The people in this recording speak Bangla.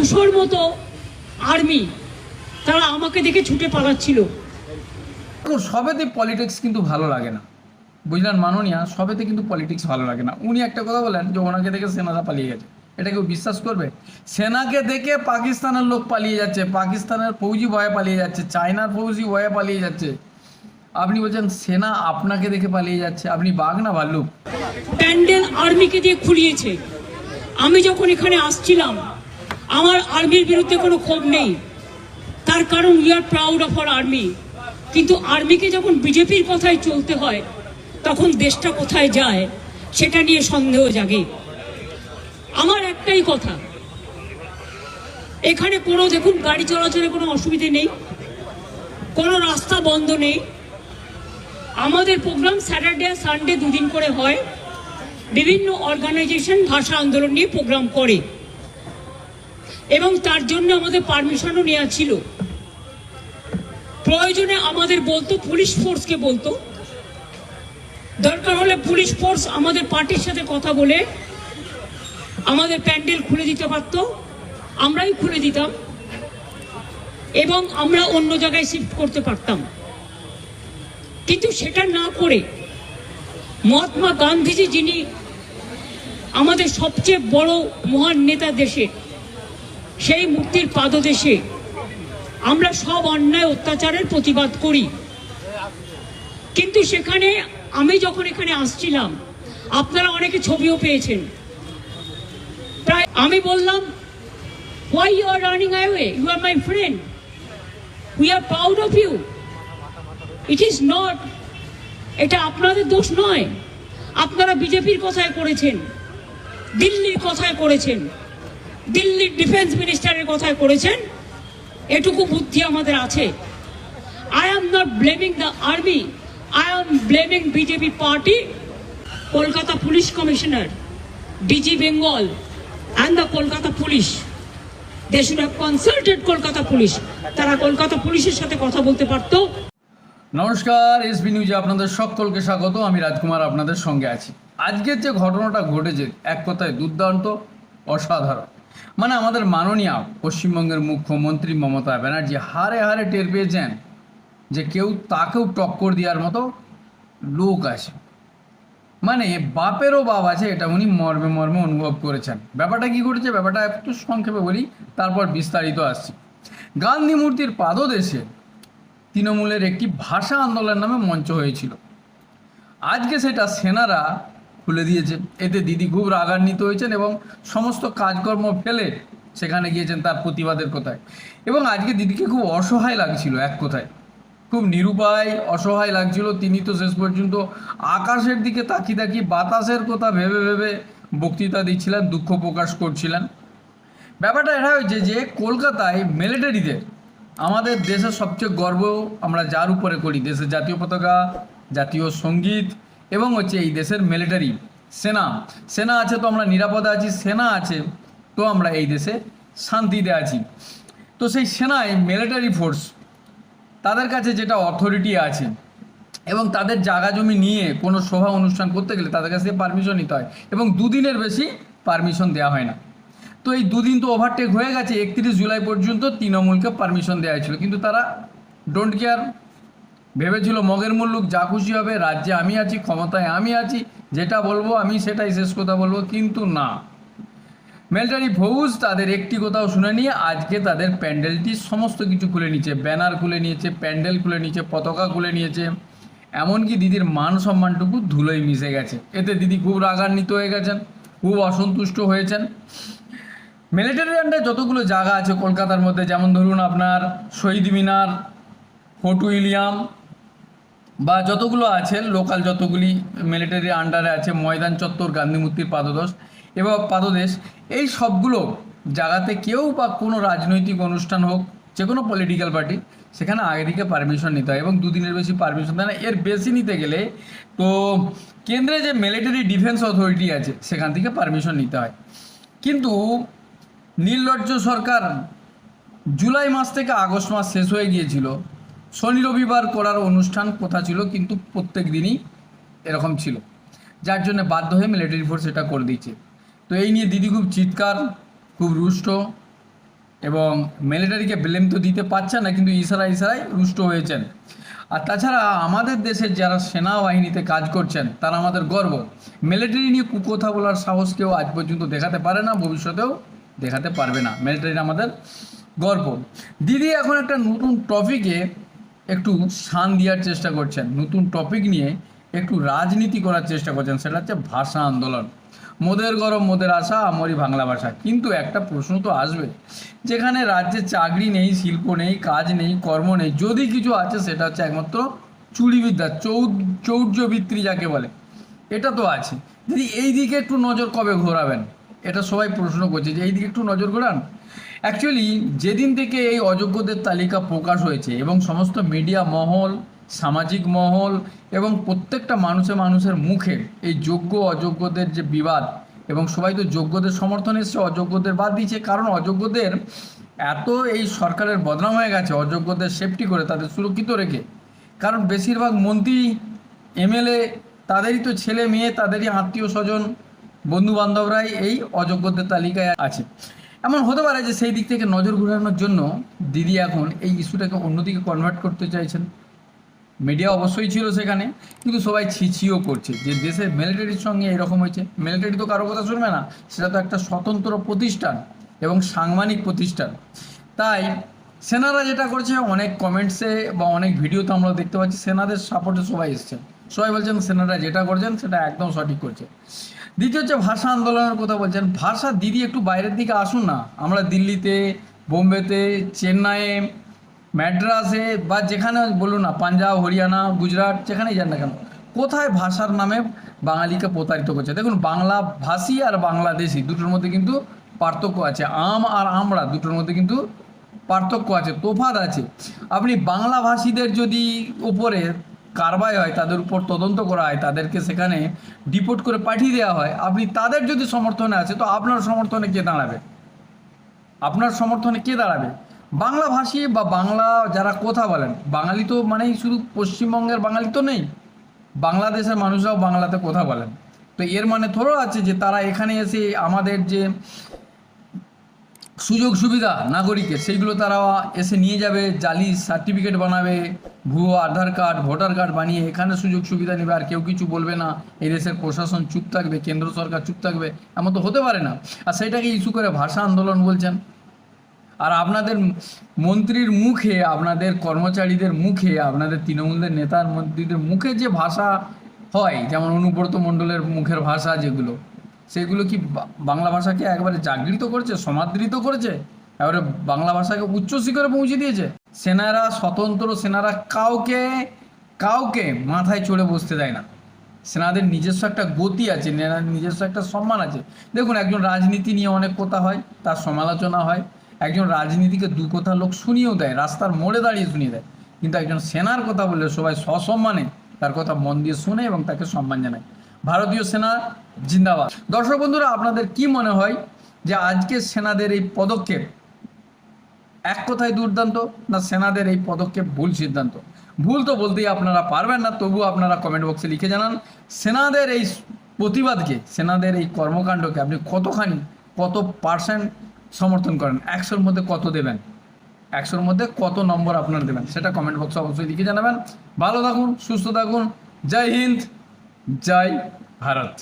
200-র মতো আর্মি তারা আমাকে দেখে ছুটে পালাচ্ছিল। সবেতে পলিটিক্স কিন্তু ভালো লাগে না, বুঝলেন মাননীয়া, সবেতে কিন্তু পলিটিক্স ভালো লাগে না। উনি একটা কথা বলেন যে ওনাকে দেখে সেনারা পালিয়ে গেছে, এটা কেউ বিশ্বাস করবে? সেনাকে দেখে পাকিস্তানের লোক পালিয়ে যাচ্ছে, পাকিস্তানের ফৌজি ভয়ে পালিয়ে যাচ্ছে, চায়নার ফৌজি ভয়ে পালিয়ে যাচ্ছে। আপনি বলছেন সেনা আপনাকে দেখে পালিয়ে যাচ্ছে? আপনি বাঘ না ভাল্লুক? প্যান্ডেল আর্মিকে দিয়ে খুলিয়েছে। আমি যখন এখানে আসছিলাম আমার আর্মির বিরুদ্ধে কোনো ক্ষোভ নেই, তার কারণ we are proud of our army. কিন্তু আর্মিকে যখন বিজেপির কথায় চলতে হয় তখন দেশটা কোথায় যায় সেটা নিয়ে সন্দেহ জাগে। আমার একটাই কথা, এখানে কোনো দেখুন গাড়ি চলাচলের কোনো অসুবিধে নেই, কোনো রাস্তা বন্ধ নেই। আমাদের প্রোগ্রাম স্যাটারডে সানডে দুদিন করে হয়। বিভিন্ন অর্গানাইজেশন ভাষা আন্দোলন নিয়ে প্রোগ্রাম করে এবং তার জন্য আমাদের পারমিশনও নেওয়া ছিল। প্রয়োজনে আমাদের বলতো, পুলিশ ফোর্সকে বলতো, দরকার হলে পুলিশ ফোর্স আমাদের পার্টির সাথে কথা বলে আমাদের প্যান্ডেল খুলে দিতে পারত, আমরাই খুলে দিতাম এবং আমরা অন্য জায়গায় শিফট করতে পারতাম। কিন্তু সেটা না করে মহাত্মা গান্ধীজি, যিনি আমাদের সবচেয়ে বড় মহান নেতা দেশে, সেই মূর্তির পাদদেশে আমরা সব অন্যায় অত্যাচারের প্রতিবাদ করি। কিন্তু সেখানে আমি যখন এখানে আসছিলাম আপনারা অনেকে ছবিও পেয়েছেন। প্রায় আমি বললাম, why you are running away? You are my friend. We are proud of you. It is not, এটা আপনাদের দোষ নয়। আপনারা বিজেপির কথায় করেছেন, দিল্লির কথায় করেছেন, দিল্লির ডিফেন্স মিনিস্টারের কথায় করেছেন, এটুকু বুদ্ধি আমাদের আছে। I am not blaming the army. I am blaming BJP party, Kolkata Police Commissioner, DG Bengal and the Kolkata Police. They should have consulted Kolkata Police. তারা কলকাতা পুলিশের সাথে কথা বলতে পারতো। নমস্কার, এসবি নিউজে আপনাদের সকলকে স্বাগত। আমি রাজকুমার আপনাদের সঙ্গে আছি। আজকের যে ঘটনাটা ঘটেছে এক কথায় দুর্দান্ত, অসাধারণ। মানে আমাদের মাননীয় পশ্চিমবঙ্গের মুখ্যমন্ত্রী মমতা ব্যানার্জি হারে হারে টের পেয়েছেন যে তাকেও টক্কর দেওয়ার মতো লোক আছে, মানে বাপেরও বাপ আছে, এটা উনি মর্মে মর্মে অনুভব করেছেন। ব্যাপারটা কি ঘটেছে, ব্যাপারটা একটু সংক্ষেপে বলি, তারপর বিস্তারিত আসছি। গান্ধী মূর্তির পাদদেশে তৃণমূলের একটি ভাষা আন্দোলন নামে মঞ্চ হয়েছিল। আজকে সেটা সেনারা খুলে দিয়েছে। এতে দিদি খুব রাগান্বিত হয়েছেন এবং সমস্ত কাজকর্ম ফেলে সেখানে গিয়েছেন তার প্রতিবাদের কথায়। এবং আজকে দিদিকে খুব অসহায় লাগছিল, এক কথায় খুব নিরুপায় অসহায় লাগছিল। তিনি তো শেষ পর্যন্ত আকাশের দিকে তাকিয়ে তাকিয়ে বাতাসের কথা ভেবে ভেবে বক্তৃতা দিচ্ছিলেন, দুঃখ প্রকাশ করছিলেন। ব্যাপারটা এটা হয়েছে যে কলকাতায় মিলিটারিদের, আমাদের দেশের সবচেয়ে গর্ব আমরা যার উপরে করি, দেশের জাতীয় পতাকা, জাতীয় সঙ্গীত এবং হচ্ছে এই দেশের মিলিটারি সেনা আছে তো আমরা নিরাপদে আছি, সেনা আছে তো আমরা এই দেশে শান্তিতে আছি। তো সেই সেনায় মিলিটারি ফোর্স, তাদের কাছে যেটা অথরিটি আছে এবং তাদের জায়গা জমি নিয়ে কোনো সভা অনুষ্ঠান করতে গেলে তাদের কাছে পারমিশন নিতে হয় এবং দুদিনের বেশি পারমিশন দেওয়া হয় না। তো এই দুদিন তো ওভারটেক হয়ে গেছে, 31 জুলাই পর্যন্ত তৃণমূলকে পারমিশন দেওয়া হয়েছিল, কিন্তু তারা ডোন্ট কেয়ার, ভেবেছিল মগের মুল্লুক যা খুশি হবে, রাজ্যে আমি আছি, ক্ষমতায় আমি আছি, যেটা বলবো আমি সেটাই শেষ কথা বলবো। কিন্তু না, মিলিটারি ফৌজ তাদের একটি কথাও শুনে নিয়ে আজকে তাদের প্যান্ডেলটি সমস্ত কিছু খুলে নিয়েছে, ব্যানার খুলে নিয়েছে, প্যান্ডেল খুলে নিয়েছে, পতাকা খুলে নিয়েছে, এমনকি দিদির মান সম্মানটুকু ধুলোয় মিশে গেছে। এতে দিদি খুব রাগান্বিত হয়ে গেছেন, খুব অসন্তুষ্ট হয়েছেন। মিলিটারি আন্ডারে যতগুলো জায়গা আছে কলকাতার মধ্যে, যেমন ধরুন আপনার শহীদ মিনার, ফোর্ট উইলিয়াম বা যতগুলো আছে লোকাল, যতগুলি মিলিটারি আন্ডারে আছে, ময়দান চত্বর, গান্ধী মূর্তির পাদদেশ, এই সবগুলো জায়গাতে কেউ বা কোনো রাজনৈতিক অনুষ্ঠান হোক, যে কোনো পলিটিক্যাল পার্টি, সেখানে আগে থেকে পারমিশন নিতে হয় এবং দুদিনের বেশি পারমিশন দেয় না। এর বেশি নিতে গেলে তো কেন্দ্রে যে মিলিটারি ডিফেন্স অথরিটি আছে সেখান থেকে পারমিশন নিতে হয়। কিন্তু নির্লজ্জ সরকার জুলাই মাস থেকে আগস্ট মাস শেষ হয়ে গিয়েছিল, শনি রবিবার করার অনুষ্ঠান কথা ছিল, কিন্তু প্রত্যেক দিনই এরকম ছিল, যার জন্য বাধ্য হয়ে মিলিটারি ফোর্স এটা করে দিচ্ছে। তো এই নিয়ে দিদি খুব চিৎকার, খুব রুষ্ট, এবং মিলিটারিকে ব্লেম তো দিতে পারছেন না, কিন্তু ইশারায় রুষ্ট হয়েছেন। আর তাছাড়া আমাদের দেশের যারা সেনাবাহিনীতে কাজ করছেন তারা আমাদের গর্ব। মিলিটারি নিয়ে কুকথা বলার সাহস কেউ আজ পর্যন্ত দেখাতে পারে না, ভবিষ্যতেও দেখাতে পারবে না। মিলিটারি আমাদের গর্ব। দিদি এখন একটা নতুন টপিকে একটু শান দেওয়ার চেষ্টা করছেন, নতুন টপিক নিয়ে একটু রাজনীতি করার চেষ্টা করছেন, সেটা হচ্ছে ভাষা আন্দোলন। মোদের গরম মোদের আশা, আমরি বাংলা ভাষা। কিন্তু একটা প্রশ্ন তো আসবে, যেখানে রাজ্যে চাকরি নেই, শিল্প নেই, কাজ নেই, কর্ম নেই, যদি কিছু আছে সেটা হচ্ছে একমাত্র চুরিবিদ্যা, চৌর্যবৃত্তি যাকে বলে, এটা তো আছে। যদি এই দিকে একটু নজর কবে ঘোরাবেন, এটা সবাই প্রশ্ন করছে যে এই দিকে একটু নজর ঘোরান। অ্যাকচুয়ালি যেদিন থেকে এই অযোগ্যদের তালিকা প্রকাশ হয়েছে এবং সমস্ত মিডিয়া মহল, সামাজিক মহল এবং প্রত্যেকটা মানুষের মুখে এই যোগ্য অযোগ্যদের যে বিবাদ, এবং সবাই তো যোগ্যদের সমর্থনে এসছে, অযোগ্যদের বাদ দিয়েছে। কারণ অযোগ্যদের এত এই সরকারের বদনাম হয়ে গেছে, অযোগ্যদের সেফটি করে তাদের সুরক্ষিত রেখে। কারণ বেশিরভাগ মন্ত্রী, এমএলএ, তাদেরই তো ছেলে মেয়ে, তাদেরই আত্মীয় স্বজন, বন্ধু বান্ধবরাই এই অযোগ্যদের তালিকায় আছে। এমন হতে পারে যে সেই দিক থেকে নজর ঘোরানোর জন্য দিদি এখন এই ইস্যুটাকে অন্যদিকে কনভার্ট করতে চাইছেন। মিডিয়া অবশ্যই ছিল সেখানে, কিন্তু সবাই ছিছিও করছে যে দেশের মিলিটারির সঙ্গে এরকম হয়েছে। মিলিটারি তো কারো কথা শুনবে না, সেটা তো একটা স্বতন্ত্র প্রতিষ্ঠান এবং সাংবাদিক প্রতিষ্ঠান। তাই সেনারা যেটা করছে, অনেক কমেন্টসে বা অনেক ভিডিওতে আমরা দেখতে পাচ্ছি সেনাদের সাপোর্টে সবাই এসছেন, সবাই বলছেন সেনারা যেটা করছেন সেটা একদম সঠিক করছে। দ্বিতীয় হচ্ছে ভাষা আন্দোলনের কথা বলছেন। ভাষা দিদি একটু বাইরের দিকে আসুন না, আমরা দিল্লিতে, বোম্বেতে, চেন্নাইয়ে, ম্যাড্রাসে বা যেখানে বলুন না, পাঞ্জাব, হরিয়ানা, গুজরাট, যেখানেই যান না কেন, কোথায় ভাষার নামে বাঙালিকে প্রতারিত করছে? দেখুন, বাংলা ভাষী আর বাংলাদেশি দুটোর মধ্যে কিন্তু পার্থক্য আছে। আম আর আমরা দুটোর মধ্যে কিন্তু পার্থক্য আছে, তফাৎ আছে। আপনি বাংলা ভাষীদের যদি উপরে কারবাই হয়, তাদের উপর তদন্ত করা হয়, তাদেরকে সেখানে ডিপোর্ট করে পাঠিয়ে দেওয়া হয়, আপনি তাদের যদি সমর্থনে আছে, তো আপনার সমর্থনে কে দাঁড়াবে? আপনার সমর্থনে কে দাঁড়াবে? বাংলা ভাষী বা বাংলা যারা কথা বলেন, বাঙালি তো মানেই শুধু পশ্চিমবঙ্গের বাঙালি তো নেই, বাংলাদেশের মানুষরাও বাংলাতে কথা বলেন। তো এর মানে থোড়ো আছে যে তারা এখানে এসে আমাদের যে সুযোগ সুবিধা নাগরিকের, সেইগুলো তারা এসে নিয়ে যাবে, জালি সার্টিফিকেট বানাবে, ভুয়ো আধার কার্ড, ভোটার কার্ড বানিয়ে এখানে সুযোগ সুবিধা নেবে, আর কেউ কিছু বলবে না, এই দেশের প্রশাসন চুপ থাকবে, কেন্দ্র সরকার চুপ থাকবে, এমন তো হতে পারে না। আর সেটাকে ইস্যু করে ভাষা আন্দোলন বলছেন। আর আপনাদের মন্ত্রীর মুখে, আপনাদের কর্মচারীদের মুখে, আপনাদের তৃণমূলের নেতার মন্ত্রীদের মুখে যে ভাষা হয়, যেমন অনুব্রত মণ্ডলের মুখের ভাষা যেগুলো, সেগুলো কি বাংলা ভাষাকে একবারে জাগৃত করেছে, সমাদৃত করেছে, এবারে বাংলা ভাষাকে উচ্চ শিখরে পৌঁছে দিয়েছে? সেনারা স্বতন্ত্র, সেনারা কাউকে কাউকে মাথায় চড়ে বসতে দেয় না। সেনাদের নিজস্ব একটা গতি আছে, নিজস্ব একটা সম্মান আছে। দেখুন, একজন রাজনীতি নিয়ে অনেক কথা হয়, তার সমালোচনা হয়, একজন রাজনীতিকে দু কথা লোক শুনিয়েও দেয়, রাস্তার মোড়ে দাঁড়িয়ে শুনিয়ে দেয়, কিন্তু একজন সেনার কথা বললে সবাই সসম্মানে তার কথা মন দিয়ে শুনে এবং তাকে সম্মান জানায়। ভারতীয় সেনা জিন্দাবাদ। দর্শক বন্ধুরা, আপনাদের কি মনে হয় যে আজকে সেনাদের এই পদক্ষেপ এক কথায় দুর্দান্ত, না সেনাদের এই পদক্ষেপ ভুল সিদ্ধান্ত? ভুল তো বলতেই আপনারা পারবেন না, তবুও আপনারা কমেন্ট বক্সে লিখে জানান সেনাদের এই প্রতিবাদকে, সেনাদের এই কর্মকাণ্ডকে আপনি কত পার্সেন্ট সমর্থন করেন? 100-র মধ্যে কত দেবেন? 100-র মধ্যে কত নম্বর আপনারা দেবেন সেটা কমেন্ট বক্সে অবশ্যই লিখে জানাবেন। ভালো থাকুন, সুস্থ থাকুন। জয় হিন্দ, জয় ভারত।